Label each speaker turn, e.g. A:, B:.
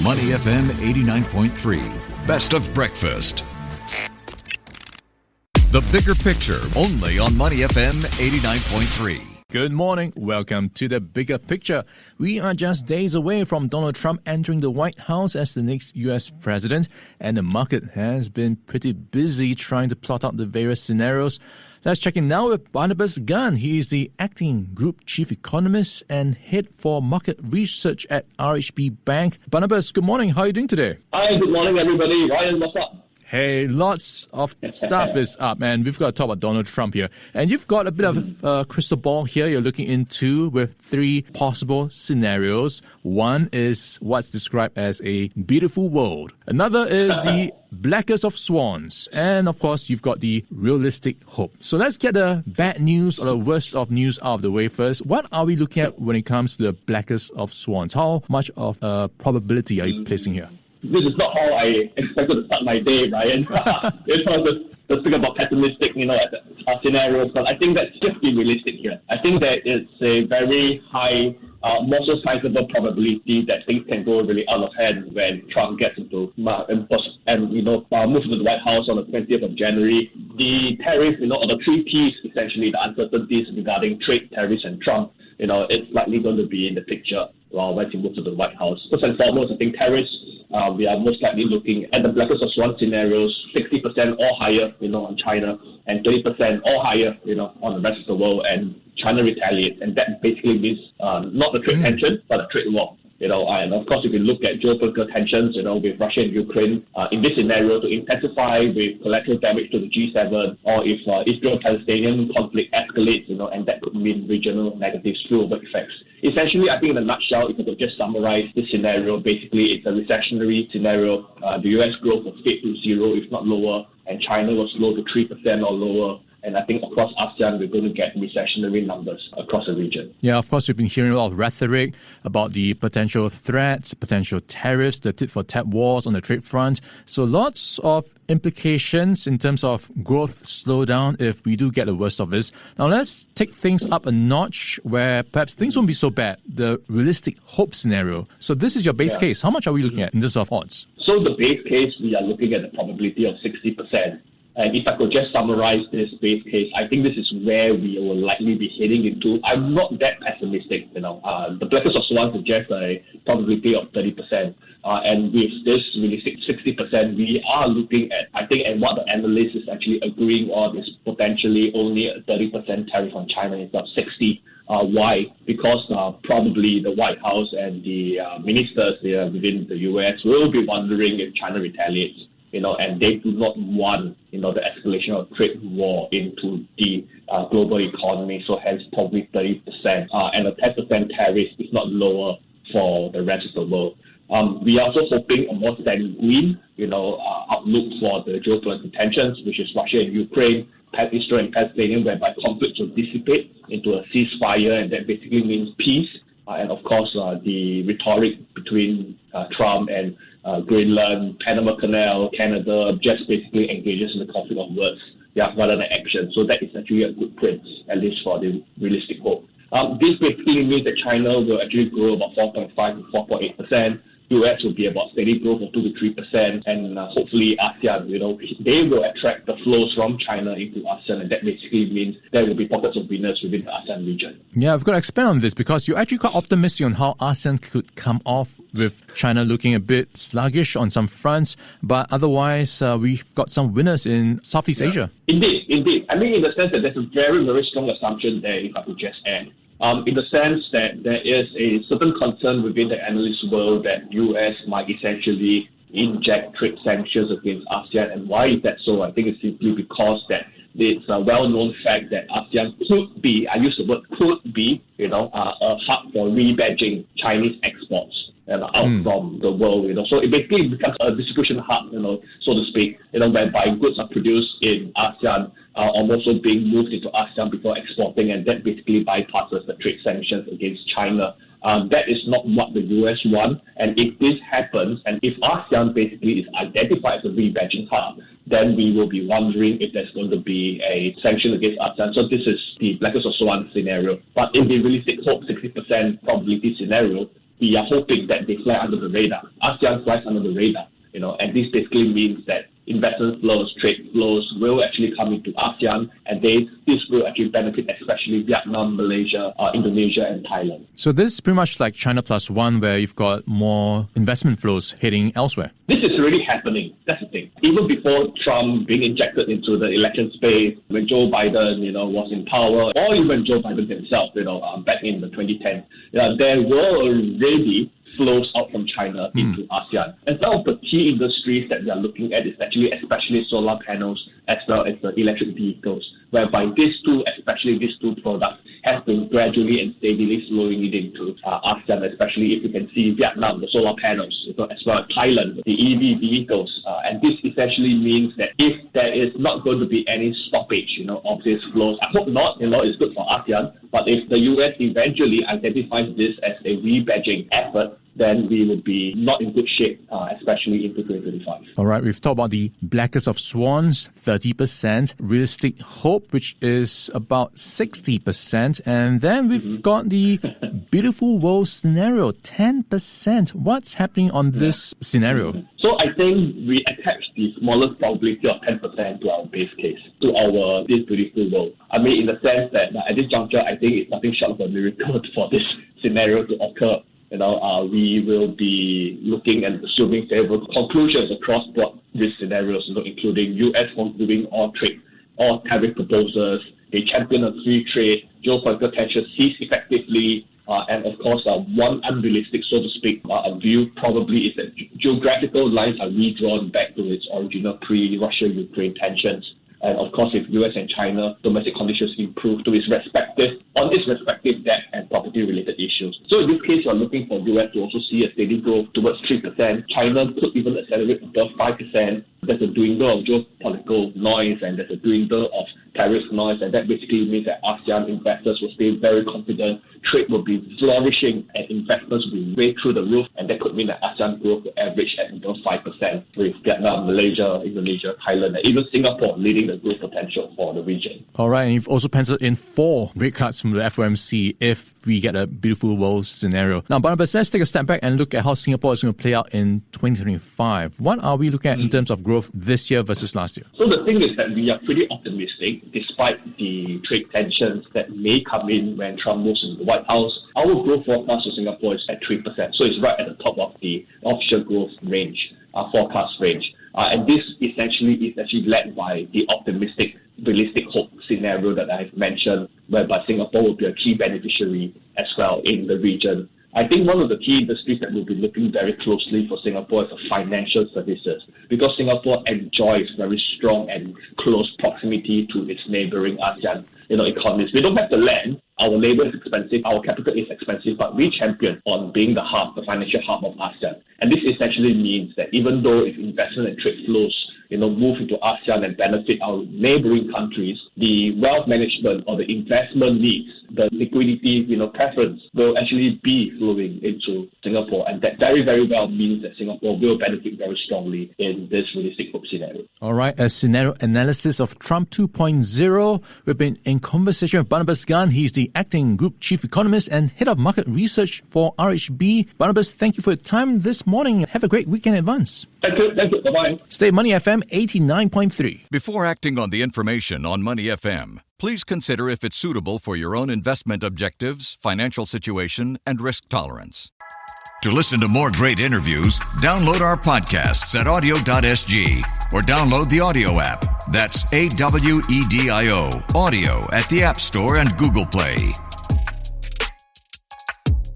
A: Money FM 89.3. Best of breakfast. The bigger picture, only on Money FM 89.3.
B: Good morning. Welcome to the bigger picture. We are just days away from Donald Trump entering the White House as the next U.S. president, and the market has been pretty busy trying to plot out the various scenarios. Let's check in now with Barnabas Gan. He is the acting Group Chief Economist and Head for Market Research at RHB Bank. Barnabas, good morning. How are you doing today?
C: Hi, good morning, everybody. Ryan, what's up?
B: Hey, lots of stuff is up, and we've got to talk about Donald Trump here. And you've got a bit of a crystal ball here you're looking into with three possible scenarios. One is what's described as a beautiful world. Another is the Blackest of Swans. And, of course, you've got the realistic hope. So let's get the bad news or the worst of news out of the way first. What are we looking at when it comes to the Blackest of Swans? How much of a probability are you placing here?
C: This is not how I expected to start my day, Ryan. Let's think about pessimistic, scenarios, but I think that's just be realistic here. I think that it's a very high, more so sizable probability that things can go really out of hand when Trump gets into move to the White House on the 20th of January. The tariffs, or the three Ps, essentially the uncertainties regarding trade, tariffs, and Trump, it's likely going to be in the picture when he moves to the White House. First and foremost, I think tariffs. We are most likely looking at the Blackest of Swans scenarios, 60% or higher, on China, and 30% or higher, on the rest of the world, and China retaliates. And that basically means not a trade tension, but a trade war. And of course, if you look at geopolitical tensions, with Russia and Ukraine, in this scenario, to intensify with collateral damage to the G7, or if Israel-Palestinian conflict escalates, and that could mean regional negative spillover effects. Essentially, I think in a nutshell, if I could just summarize this scenario, basically it's a recessionary scenario. The US growth will fade to zero, if not lower, and China will slow to 3% or lower. And I think across ASEAN, we're going to get recessionary numbers across the region.
B: Yeah, of course, we've been hearing a lot of rhetoric about the potential threats, potential tariffs, the tit-for-tat wars on the trade front. So lots of implications in terms of growth slowdown if we do get the worst of this. Now, let's take things up a notch where perhaps things won't be so bad, the realistic hope scenario. So this is your base case. How much are we looking at in terms of odds?
C: So the base case, we are looking at a probability of 60%. And if I could just summarize this base case, I think this is where we will likely be heading into. I'm not that pessimistic, The Blackest of Swans suggests a probability of 30%. And with this really 60%, we are looking at, I think, and what the analyst is actually agreeing on is potentially only a 30% tariff on China instead of 60%. Why? Because probably the White House and the ministers within the U.S. will be wondering if China retaliates. And they do not want, the escalation of trade war into the global economy. So hence probably 30%. And a 10% tariff is not lower for the rest of the world. We are also hoping a more sanguine, outlook for the geopolitical tensions, which is Russia and Ukraine, Israel and Palestine, whereby conflicts will dissipate into a ceasefire, and that basically means peace. And of course, the rhetoric between Trump and Greenland, Panama Canal, Canada, just basically engages in the conflict of words, rather than action. So that is actually a good print, at least for the realistic hope. This basically means that China will actually grow about 4.5 to 4.8%. US will be about steady growth of 2 to 3%, and hopefully ASEAN, they will attract the flows from China into ASEAN, and that basically means there will be pockets of winners within the ASEAN region.
B: Yeah, I've got to expand on this because you're actually quite optimistic on how ASEAN could come off with China looking a bit sluggish on some fronts, but otherwise we've got some winners in Southeast Asia.
C: Indeed. I mean, in the sense that there's a very, very strong assumption there, if I could just add. In the sense that there is a certain concern within the analyst world that U.S. might essentially inject trade sanctions against ASEAN. And why is that so? I think it's simply because that it's a well-known fact that ASEAN could be, I use the word could be, a hub for rebadging Chinese exports out from the world. So it basically becomes a distribution hub, so to speak, whereby goods are produced in ASEAN, also being moved into ASEAN before exporting, and that basically bypasses the trade sanctions against China. That is not what the US want, and if this happens, and if ASEAN basically is identified as a rebadging hub, then we will be wondering if there's going to be a sanction against ASEAN. So this is the Blackest of Swans scenario. But in the realistic hope 60% probability scenario, we are hoping that they fly under the radar. ASEAN flies under the radar, and this basically means that investment flows, trade flows will actually come into ASEAN, and this will actually benefit especially Vietnam, Malaysia, Indonesia, and Thailand.
B: So this is pretty much like China Plus One, where you've got more investment flows heading elsewhere.
C: This is already happening. That's the thing. Even before Trump being injected into the election space, when Joe Biden, was in power, or even Joe Biden himself, back in the 2010s, there were already flows out from China into ASEAN. And some of the key industries that we are looking at is actually especially solar panels as well as the electric vehicles, whereby especially these two products have been gradually and steadily flowing it into ASEAN, especially if you can see Vietnam, the solar panels, as well as Thailand, the EV vehicles. And this essentially means that if there is not going to be any stoppage, of these flows, I hope not, it's good for ASEAN, but if the US eventually identifies this as a rebadging effort, then we would be not in good shape, especially into 2025.
B: All right, we've talked about the Blackest of Swans, 30%, Realistic Hope, which is about 60%, and then we've got the Beautiful World scenario, 10%. What's happening on this scenario?
C: So I think we attach the smallest probability of 10% to our base case, to our this beautiful world. I mean, in the sense that at this juncture, I think it's nothing short of a miracle for this scenario to occur. We will be looking and assuming favorable conclusions across broad risk scenarios, including U.S. concluding all trade, all tariff proposals, a champion of free trade, geopolitical tensions cease effectively, and of course, one unrealistic, so to speak, view probably is that geographical lines are redrawn back to its original pre-Russia-Ukraine tensions. And of course, if US and China domestic conditions improve on its respective debt and property-related issues. So in this case, you're looking for US to also see a steady growth towards 3%. China could even accelerate above 5%. There's a dwindle of geopolitical noise and there's a dwindle of tariff noise, and that basically means that ASEAN investors will stay very confident, trade will be flourishing, and investments will be way through the roof, and that could mean that ASEAN growth will average at above 5%, with Vietnam, Malaysia, Indonesia, Thailand, and even Singapore leading the growth potential for the region.
B: All right, and you've also penciled in 4 rate cuts from the FOMC if we get a beautiful world scenario. Now, Barnabas, let's take a step back and look at how Singapore is going to play out in 2025. What are we looking at in terms of growth this year versus last year?
C: So the thing is that we are pretty optimistic despite the trade tensions that may come in when Trump moves into the White House. Our growth forecast for Singapore is at 3%, so it's right at the top of the official growth range, forecast range. And this essentially is led by the optimistic, realistic hope scenario that I've mentioned, whereby Singapore will be a key beneficiary as well in the region. I think one of the key industries that we'll be looking very closely for Singapore is financial services, because Singapore enjoys very strong and close proximity to its neighboring ASEAN economies. We don't have the land, our labor is expensive, our capital is expensive, but we champion on being the financial hub of ASEAN. And this essentially means that even though if investment and trade flows move into ASEAN and benefit our neighboring countries, the wealth management or the investment needs, the liquidity, preference will actually be flowing into Singapore. And that very, very well means that Singapore will benefit very strongly in this realistic hope scenario.
B: All right, a scenario analysis of Trump 2.0. We've been in conversation with Barnabas Gan. He's the acting Group Chief Economist and Head of Market Research for RHB. Barnabas, thank you for your time this morning. Have a great weekend in advance.
C: Thank you. Bye-bye.
B: Stay Money FM 89.3.
A: Before acting on the information on Money FM, please consider if it's suitable for your own investment objectives, financial situation, and risk tolerance. To listen to more great interviews, download our podcasts at audio.sg or download the audio app. That's AWEDIO, audio at the App Store and Google Play.